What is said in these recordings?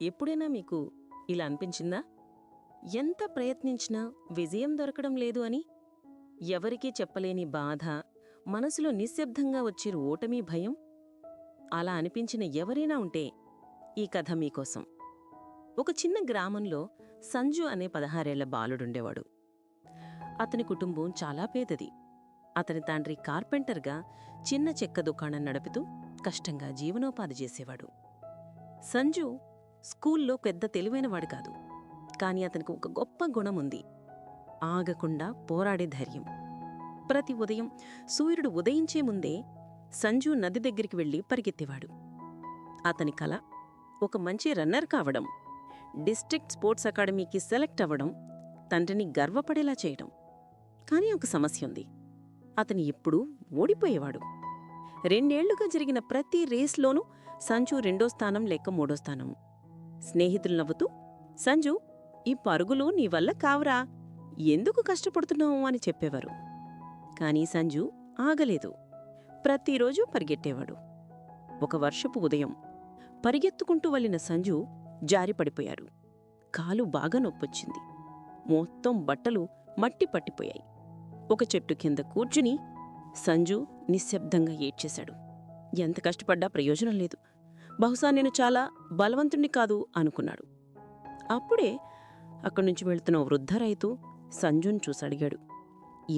ఎప్పుడైనా మీకు ఇలా అనిపించిందా? ఎంత ప్రయత్నించినా విజయం దొరకడం లేదు అని? ఎవరికీ చెప్పలేని బాధ, మనసులో నిశ్శబ్దంగా వచ్చే ఓటమి భయం? అలా అనిపించిన ఎవరైనా ఉంటే ఈ కథ మీకోసం. ఒక చిన్న గ్రామంలో సంజు అనే 16 ఏళ్ల బాలుడుండేవాడు. అతని కుటుంబం చాలా పేదది. అతని తండ్రి కార్పెంటర్గా చిన్న చెక్క దుకాణం నడుపుతూ కష్టంగా జీవనోపాధి చేసేవాడు. సంజు స్కూల్లో పెద్ద తెలివైనవాడు కాదు. కాని అతనికి ఒక గొప్ప గుణముంది: ఆగకుండా పోరాడే ధైర్యం. ప్రతి ఉదయం సూర్యుడు ఉదయించే ముందే సంజు నది దగ్గరికి వెళ్లి పరిగెత్తేవాడు. అతని కల ఒక మంచి రన్నర్ కావడం, డిస్ట్రిక్ట్ స్పోర్ట్స్ అకాడమీకి సెలెక్ట్ అవ్వడం, తండ్రిని గర్వపడేలా చేయడం. కాని ఒక సమస్య ఉంది: అతను ఎప్పుడూ ఓడిపోయేవాడు. 2 ఏళ్లుగా జరిగిన ప్రతి రేస్లోనూ సంజు 2వ స్థానం లేక 3వ స్థానం. స్నేహితులు నవ్వుతూ, సంజు, ఈ పరుగులు నీ వల్ల కావురా, ఎందుకు కష్టపడుతున్నావు అని చెప్పేవారు. కాని సంజు ఆగలేదు. ప్రతిరోజూ పరిగెట్టేవాడు. ఒక వర్షపు ఉదయం పరిగెత్తుకుంటూ వెళ్ళిన సంజు జారిపడిపోయాడు. కాలు బాగా నొప్పొచ్చింది. మొత్తం బట్టలు మట్టి పట్టిపోయాయి. ఒక చెట్టు కింద కూర్చుని సంజు నిశ్శబ్దంగా ఏడ్చేశాడు. ఎంత కష్టపడ్డా ప్రయోజనం లేదు. బహుశా నేను చాలా బలవంతుణ్ణి కాదు అనుకున్నాడు. అప్పుడే అక్కడ్నుంచి వెళ్తున్న ఓ వృద్ధ రైతు సంజుని చూసడిగాడు.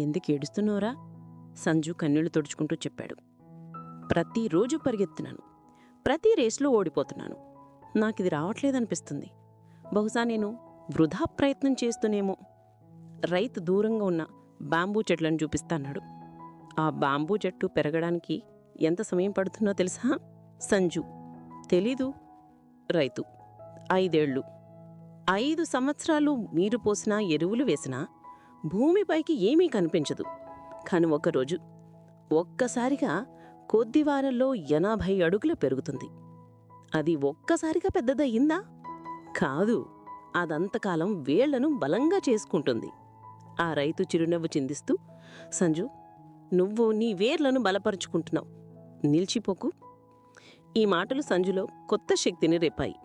ఎందుకేడుస్తున్నావురా? సంజు కన్నీళ్లు తుడుచుకుంటూ చెప్పాడు. ప్రతిరోజూ పరిగెత్తున్నాను, ప్రతి రేస్లో ఓడిపోతున్నాను. నాకిది రావట్లేదనిపిస్తుంది. బహుశా నేను వృధా ప్రయత్నం చేస్తూనేమో. రైతు దూరంగా ఉన్న బాంబూ చెట్లను చూపిస్తాన్నాడు. ఆ బాంబూ చెట్టు పెరగడానికి ఎంత సమయం పడుతుందో తెలుసా? సంజు: తెలీదు. రైతు: 5 ఏళ్ళు. 5 సంవత్సరాలు నీరు పోసినా, ఎరువులు వేసినా భూమిపైకి ఏమీ కనిపించదు. కాని ఒకరోజు ఒక్కసారిగా కొద్ది వారాల్లో 80 అడుగులు పెరుగుతుంది. అది ఒక్కసారిగా పెద్దదయ్యిందా? కాదు. అదంతకాలం వేళ్లను బలంగా చేసుకుంటుంది. ఆ రైతు చిరునవ్వు చిందిస్తూ, సంజు, నువ్వు నీ వేర్లను బలపరుచుకుంటున్నావు, నిలిచిపోకు. ఈ మాటలు సంజులో కొత్త శక్తిని రేపాయి.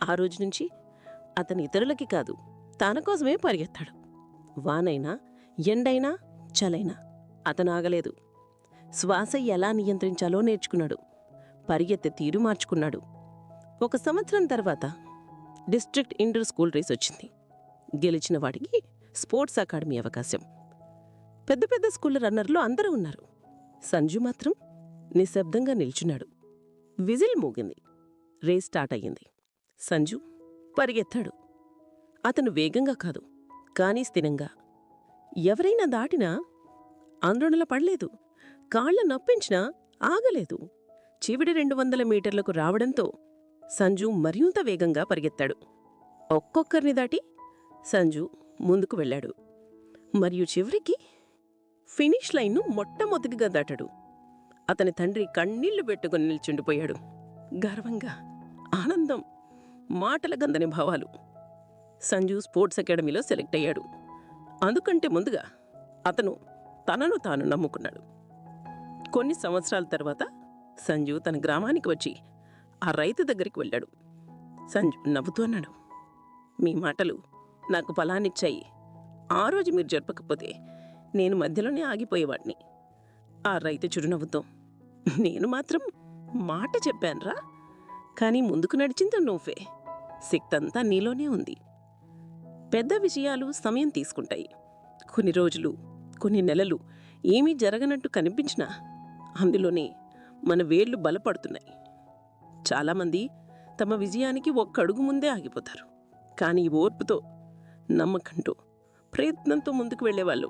ఆ రోజునుంచి అతను ఇతరులకి కాదు, తన కోసమే పరిగెత్తాడు. వానైనా, ఎండైనా, చలైనా అతను ఆగలేదు. శ్వాస ఎలా నియంత్రించాలో నేర్చుకున్నాడు. పరిగెత్తే తీరు మార్చుకున్నాడు. 1 సంవత్సరం తర్వాత డిస్ట్రిక్ట్ ఇంటర్ స్కూల్ రేస్ వచ్చింది. గెలిచిన వాడికి స్పోర్ట్స్ అకాడమీ అవకాశం. పెద్ద పెద్ద స్కూళ్ళ రన్నర్లు అందరూ ఉన్నారు. సంజు మాత్రం నిశ్శబ్దంగా నిల్చున్నాడు. విజిల్ మోగింది. రేస్ స్టార్ట్ అయ్యింది. సంజు పరిగెత్తాడు. అతను వేగంగా కాదు, కానీ స్థిరంగా. ఎవరైనా దాటినా ఆందోళన పడలేదు. కాళ్ల నొప్పించినా ఆగలేదు. చివరి 200 మీటర్లకు రావడంతో సంజు మరింత వేగంగా పరిగెత్తాడు. ఒక్కొక్కరిని దాటి సంజు ముందుకు వెళ్ళాడు. మరియు చివరికి ఫినిష్ లైన్ను మొట్టమొదటిగా దాటాడు. అతని తండ్రి కన్నీళ్లు పెట్టుకుని నిల్చుండిపోయాడు. గర్వంగా, ఆనందం, మాటల గందని భావాలు. సంజు స్పోర్ట్స్ అకాడమీలో సెలెక్ట్ అయ్యాడు. అందుకంటే ముందుగా అతను తనను తాను నమ్ముకున్నాడు. కొన్ని సంవత్సరాల తర్వాత సంజు తన గ్రామానికి వచ్చి ఆ రైతు దగ్గరికి వెళ్ళాడు. సంజు నవ్వుతూ అన్నాడు, మీ మాటలు నాకు బలాన్నిచ్చాయి. ఆ రోజు మీరు జరపకపోతే నేను మధ్యలోనే ఆగిపోయేవాడిని. ఆ రైతు చిరునవ్వుతో, నేను మాత్రం మాట చెప్పానురా, కానీ ముందుకు నడిచింది నువ్వే. శక్తంతా నీలోనే ఉంది. పెద్ద విషయాలు సమయం తీసుకుంటాయి. కొన్ని రోజులు, కొన్ని నెలలు ఏమీ జరగనట్టు కనిపించినా అందులోనే మన వేళ్లు బలపడుతున్నాయి. చాలామంది తమ విజయానికి 1 అడుగు ముందే ఆగిపోతారు. కానీ ఓర్పుతో, నమ్మకంతో, ప్రయత్నంతో ముందుకు వెళ్లేవాళ్ళు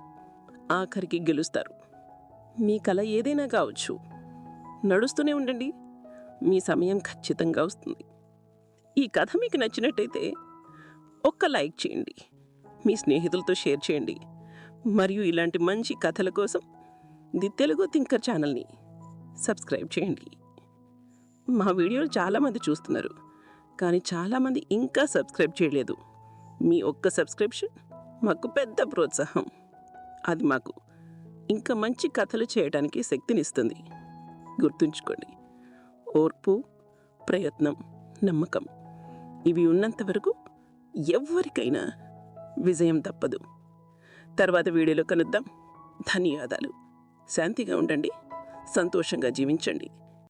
ఆఖరికి గెలుస్తారు. మీ కల ఏదైనా కావచ్చు, నడుస్తూనే ఉండండి. మీ సమయం ఖచ్చితంగా వస్తుంది. ఈ కథ మీకు నచ్చినట్టయితే ఒక్క లైక్ చేయండి, మీ స్నేహితులతో షేర్ చేయండి. మరియు ఇలాంటి మంచి కథల కోసం ది తెలుగు థింకర్ ఛానల్ని సబ్స్క్రైబ్ చేయండి. మా వీడియోలు చాలామంది చూస్తున్నారు, కానీ చాలామంది ఇంకా సబ్స్క్రైబ్ చేయలేదు. మీ ఒక్క సబ్స్క్రిప్షన్ మాకు పెద్ద ప్రోత్సాహం. అది మాకు ఇంకా మంచి కథలు చేయడానికి శక్తినిస్తుంది. గుర్తుంచుకోండి, ఓర్పు, ప్రయత్నం, నమ్మకం ఇవి ఉన్నంత వరకు ఎవ్వరికైనా విజయం తప్పదు. తర్వాత వీడియోలో కలుద్దాం. ధన్యవాదాలు. శాంతిగా ఉండండి, సంతోషంగా జీవించండి.